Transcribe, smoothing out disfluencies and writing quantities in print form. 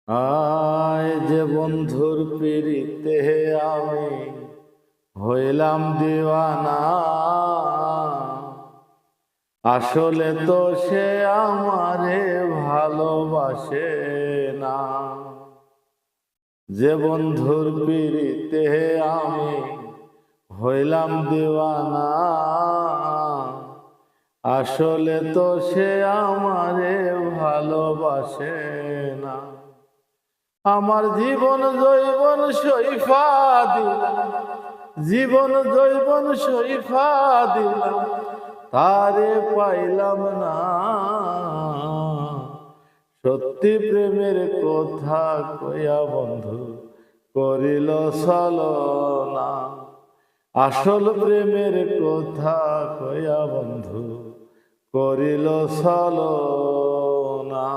আয় যে বন্ধুর পিড়িতে আমি হইলাম দিওয়ানা, আসলে তো সে আমারে ভালোবাসে না। যে বন্ধুর পিড়িতে আমি হইলাম দিওয়ানা, আসলে তো সে আমারে ভালোবাসে না। আমার জীবন জৈবন সইফা দিলাম, জীবন জৈবন সইফা দিলাম, তারে পাইলাম না। সত্যি প্রেমের কথা কইয়া বন্ধু করিল ছলনা, আসল প্রেমের কথা কইয়া বন্ধু করিল ছলনা।